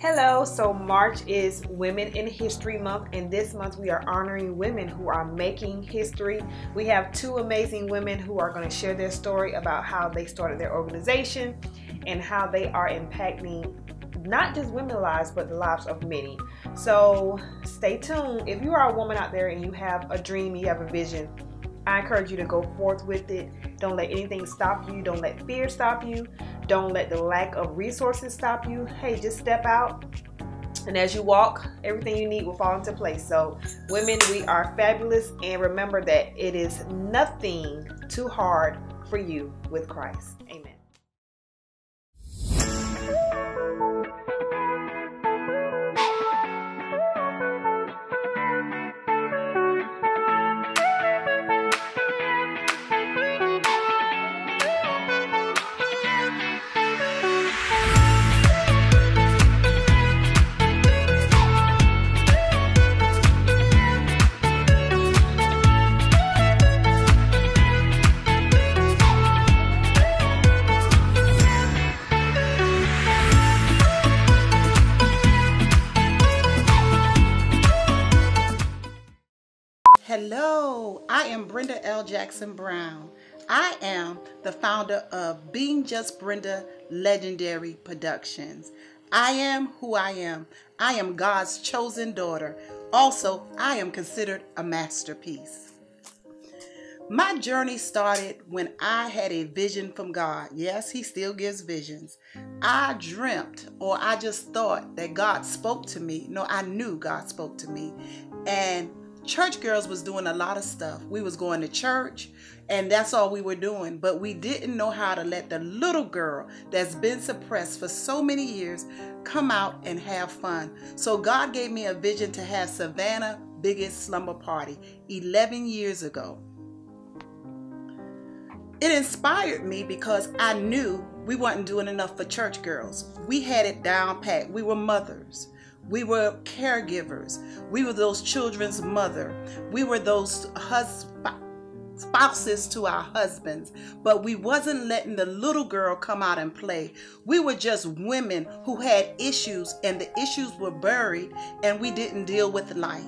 Hello, so March is Women in History Month, and this month we are honoring women who are making history. We have two amazing women who are going to share their story about how they started their organization and how they are impacting not just women's lives, but the lives of many. So stay tuned. If you are a woman out there and you have a dream, you have a vision, I encourage you to go forth with it. Don't let anything stop you. Don't let fear stop you. Don't let the lack of resources stop you. Hey, just step out. And as you walk, everything you need will fall into place. So women, we are fabulous. And remember that it is nothing too hard for you with Christ. Amen. Hello, I am Brenda L. Jackson Brown. I am the founder of Being Just Brenda Legendary Productions. I am who I am. I am God's chosen daughter. Also, I am considered a masterpiece. My journey started when I had a vision from God. Yes, He still gives visions. I dreamt, or I just thought that God spoke to me. No, I knew God spoke to me. And church girls was doing a lot of stuff. We was going to church and that's all we were doing. But we didn't know how to let the little girl that's been suppressed for so many years come out and have fun. So God gave me a vision to have Savannah's biggest slumber party 11 years ago. It inspired me because I knew we wasn't doing enough for church girls. We had it down pat. We were mothers. We were caregivers. We were those children's mother. We were those spouses to our husbands. But we wasn't letting the little girl come out and play. We were just women who had issues, and the issues were buried, and we didn't deal with life.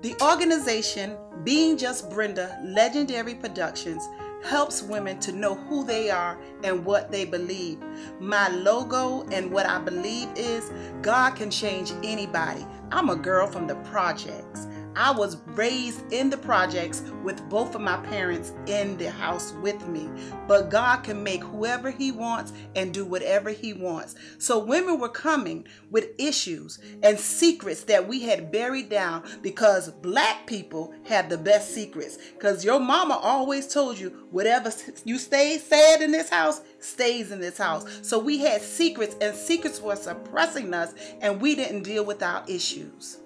The organization, Being Just Brenda Legendary Productions, helps women to know who they are and what they believe. My logo and what I believe is God can change anybody. I'm a girl from the projects. I was raised in the projects with both of my parents in the house with me. But God can make whoever He wants and do whatever He wants. So women were coming with issues and secrets that we had buried down because black people have the best secrets. Because your mama always told you whatever you said in this house stays in this house. So we had secrets, and secrets were suppressing us, and we didn't deal with our issues.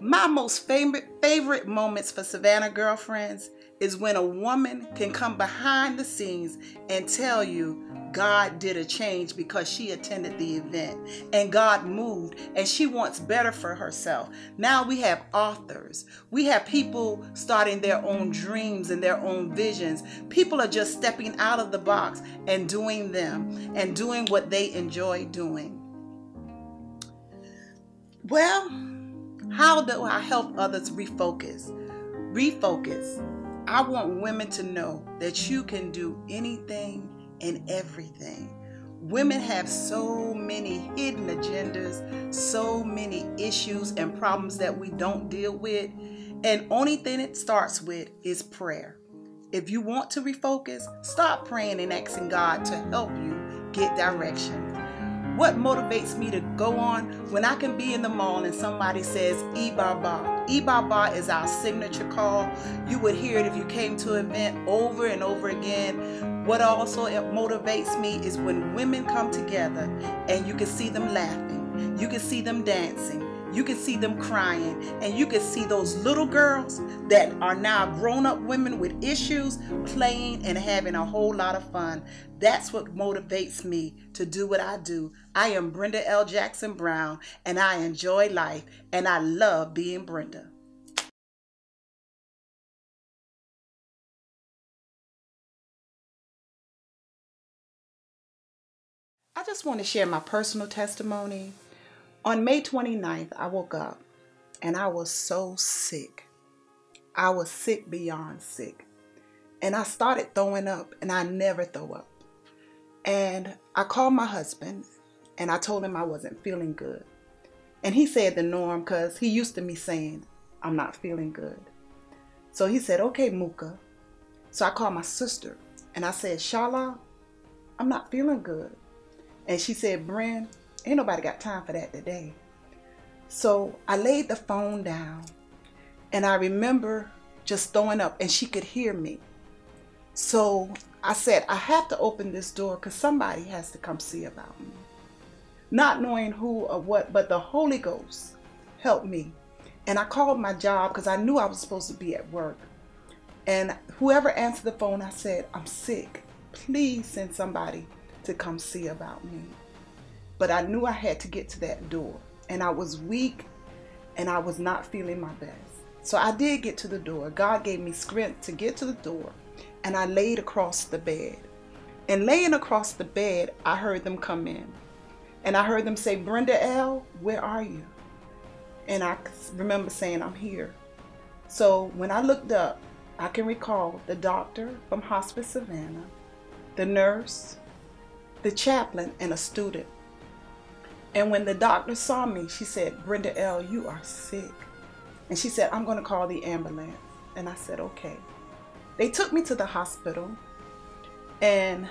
My most favorite moments for Savannah girlfriends is when a woman can come behind the scenes and tell you God did a change because she attended the event and God moved and she wants better for herself. Now we have authors. We have people starting their own dreams and their own visions. People are just stepping out of the box and doing them and doing what they enjoy doing. Well, how do I help others refocus? Refocus. I want women to know that you can do anything and everything. Women have so many hidden agendas, so many issues and problems that we don't deal with. And only thing it starts with is prayer. If you want to refocus, start praying and asking God to help you get direction. What motivates me to go on when I can be in the mall and somebody says E-Ba-Ba. E-Ba-Ba is our signature call. You would hear it if you came to an event over and over again. What also motivates me is when women come together and you can see them laughing. You can see them dancing. You can see them crying, and you can see those little girls that are now grown-up women with issues playing and having a whole lot of fun. That's what motivates me to do what I do. I am Brenda L. Jackson Brown, and I enjoy life, and I love being Brenda. I just want to share my personal testimony. On May 29th, I woke up and I was so sick. I was sick beyond sick. And I started throwing up, and I never throw up. And I called my husband and I told him I wasn't feeling good. And he said the norm, because he used to me saying, I'm not feeling good. So he said, okay, Muka. So I called my sister and I said, Shala, I'm not feeling good. And she said, Bren, ain't nobody got time for that today. So I laid the phone down and I remember just throwing up, and she could hear me. So I said, I have to open this door because somebody has to come see about me. Not knowing who or what, but the Holy Ghost helped me. And I called my job because I knew I was supposed to be at work. And whoever answered the phone, I said, I'm sick. Please send somebody to come see about me. But I knew I had to get to that door. And I was weak and I was not feeling my best. So I did get to the door. God gave me strength to get to the door. And I laid across the bed. And laying across the bed, I heard them come in. And I heard them say, Brenda L., where are you? And I remember saying, I'm here. So when I looked up, I can recall the doctor from Hospice Savannah, the nurse, the chaplain, and a student. And when the doctor saw me, she said, Brenda L., you are sick. And she said, I'm going to call the ambulance. And I said, okay. They took me to the hospital, and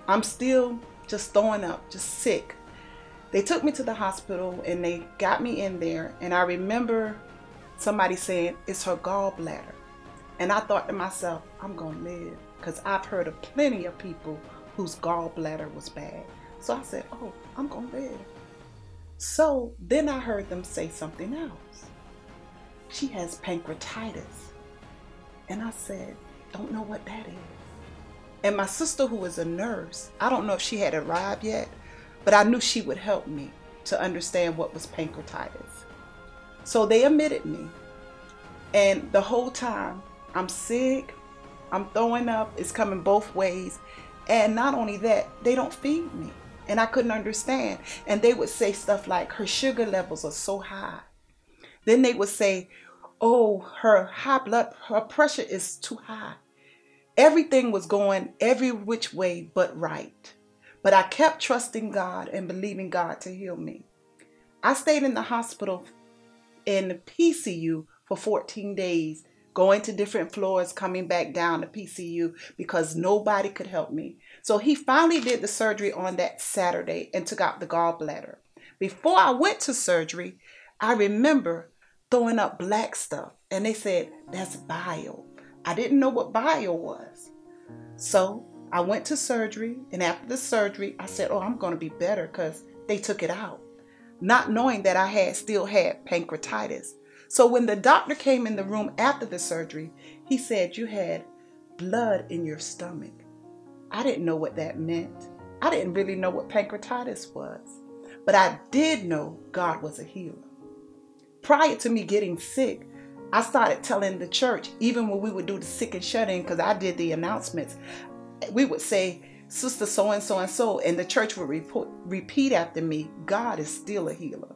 I'm still just throwing up, just sick. They took me to the hospital and they got me in there, and I remember somebody saying, it's her gallbladder. And I thought to myself, I'm going to live, because I've heard of plenty of people whose gallbladder was bad. So I said, oh, I'm going to live. So then I heard them say something else. She has pancreatitis. And I said, don't know what that is. And my sister, who is a nurse, I don't know if she had arrived yet, but I knew she would help me to understand what was pancreatitis. So they admitted me. And the whole time, I'm sick, I'm throwing up, it's coming both ways. And not only that, they don't feed me. And I couldn't understand. And they would say stuff like, her sugar levels are so high. Then they would say, oh, her pressure is too high. Everything was going every which way but right. But I kept trusting God and believing God to heal me. I stayed in the hospital in the PCU for 14 days, going to different floors, coming back down to PCU because nobody could help me. So he finally did the surgery on that Saturday and took out the gallbladder. Before I went to surgery, I remember throwing up black stuff, and they said, that's bile. I didn't know what bile was. So I went to surgery, and after the surgery, I said, oh, I'm going to be better, because they took it out, not knowing that I still had pancreatitis. So when the doctor came in the room after the surgery, he said, you had blood in your stomach. I didn't know what that meant. I didn't really know what pancreatitis was, but I did know God was a healer. Prior to me getting sick, I started telling the church, even when we would do the sick and shut in, because I did the announcements, we would say, Sister so-and-so and so, and the church would repeat after me, God is still a healer.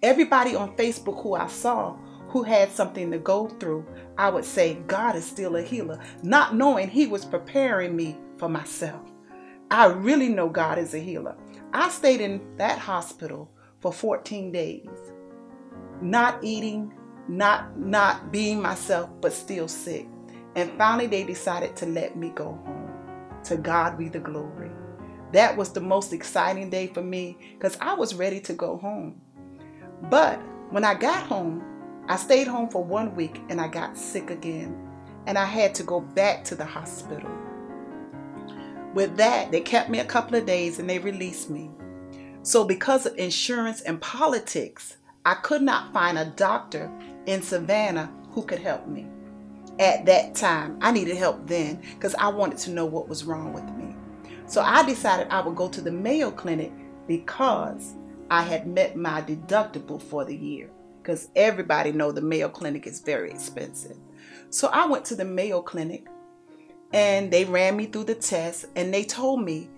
Everybody on Facebook who I saw who had something to go through, I would say, God is still a healer, not knowing he was preparing me for myself. I really know God is a healer. I stayed in that hospital for 14 days, not eating, not being myself, but still sick. And finally they decided to let me go home. To God be the glory. That was the most exciting day for me, because I was ready to go home. But when I got home, I stayed home for 1 week and I got sick again. And I had to go back to the hospital. With that, they kept me a couple of days and they released me. So because of insurance and politics, I could not find a doctor in Savannah who could help me. At that time, I needed help then, because I wanted to know what was wrong with me. So I decided I would go to the Mayo Clinic, because I had met my deductible for the year, because everybody knows the Mayo Clinic is very expensive. So I went to the Mayo Clinic and they ran me through the test, and they told me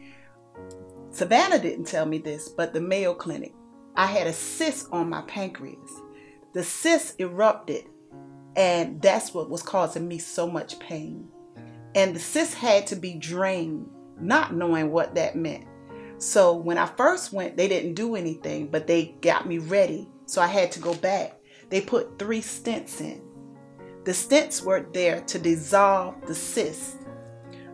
Savannah didn't tell me this, but the Mayo Clinic, I had a cyst on my pancreas. The cyst erupted, and that's what was causing me so much pain. And the cyst had to be drained, not knowing what that meant. So when I first went, they didn't do anything, but they got me ready. So I had to go back. They put 3 stents in. The stents were there to dissolve the cyst.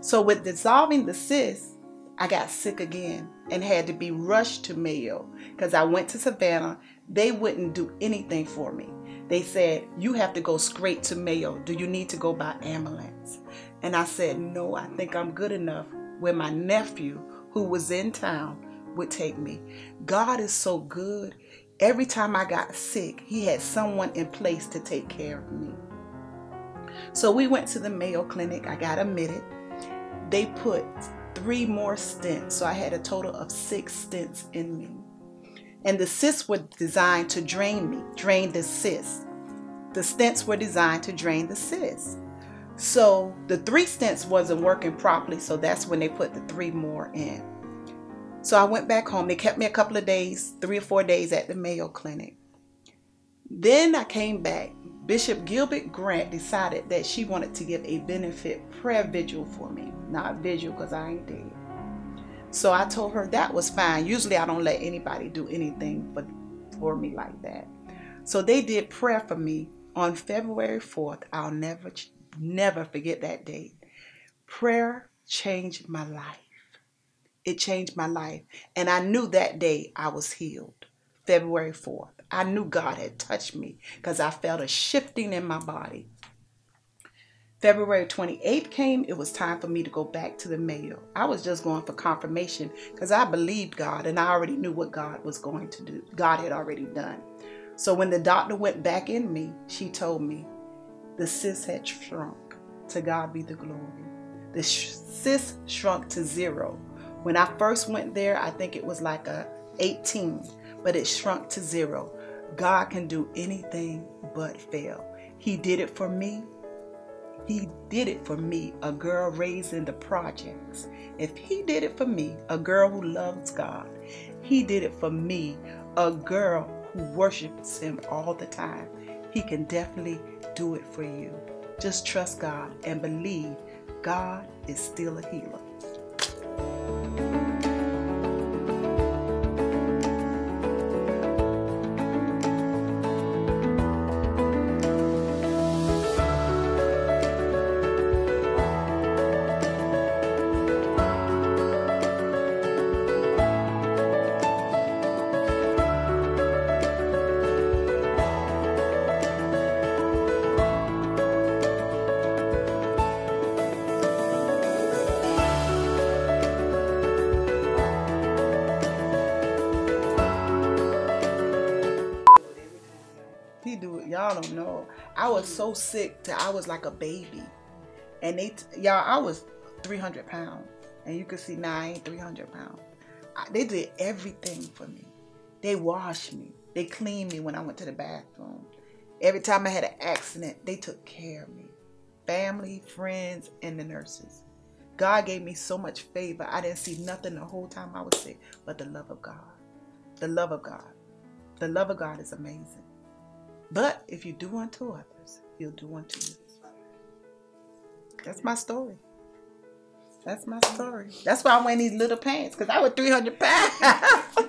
So with dissolving the cyst, I got sick again and had to be rushed to Mayo because I went to Savannah. They wouldn't do anything for me. They said, you have to go straight to Mayo. Do you need to go by ambulance? And I said, no, I think I'm good enough where my nephew, who was in town, would take me. God is so good. Every time I got sick, he had someone in place to take care of me. So we went to the Mayo Clinic. I got admitted. They put 3 more stents. So I had a total of 6 stents in me. And the cysts were designed to drain the cysts. The stents were designed to drain the cysts. So the 3 stents wasn't working properly. So that's when they put the 3 more in. So I went back home. They kept me a couple of days, 3 or 4 days at the Mayo Clinic. Then I came back. Bishop Gilbert Grant decided that she wanted to give a benefit prayer vigil for me. Not vigil because I ain't dead. So I told her that was fine. Usually I don't let anybody do anything for me like that. So they did prayer for me on February 4th. I'll never forget that date. Prayer changed my life. It changed my life. And I knew that day I was healed. February 4th. I knew God had touched me because I felt a shifting in my body. February 28th came. It was time for me to go back to the Mayo. I was just going for confirmation because I believed God and I already knew what God was going to do. God had already done. So when the doctor went back in me, she told me the cyst had shrunk. To God be the glory. The cyst shrunk to 0. When I first went there, I think it was like a 18, but it shrunk to 0. God can do anything but fail. He did it for me. He did it for me, a girl raised in the projects. If he did it for me, a girl who loves God, he did it for me, a girl who worships him all the time. He can definitely do it for you. Just trust God and believe God is still a healer. Y'all don't know. I was so sick that I was like a baby. And y'all, I was 300 pounds. And you can see now I ain't 300 pounds. They did everything for me. They washed me. They cleaned me when I went to the bathroom. Every time I had an accident, they took care of me. Family, friends, and the nurses. God gave me so much favor. I didn't see nothing the whole time I was sick but the love of God. The love of God. The love of God is amazing. But if you do unto others, he'll do unto you. That's my story. That's my story. That's why I'm wearing these little pants, because I was 300 pounds.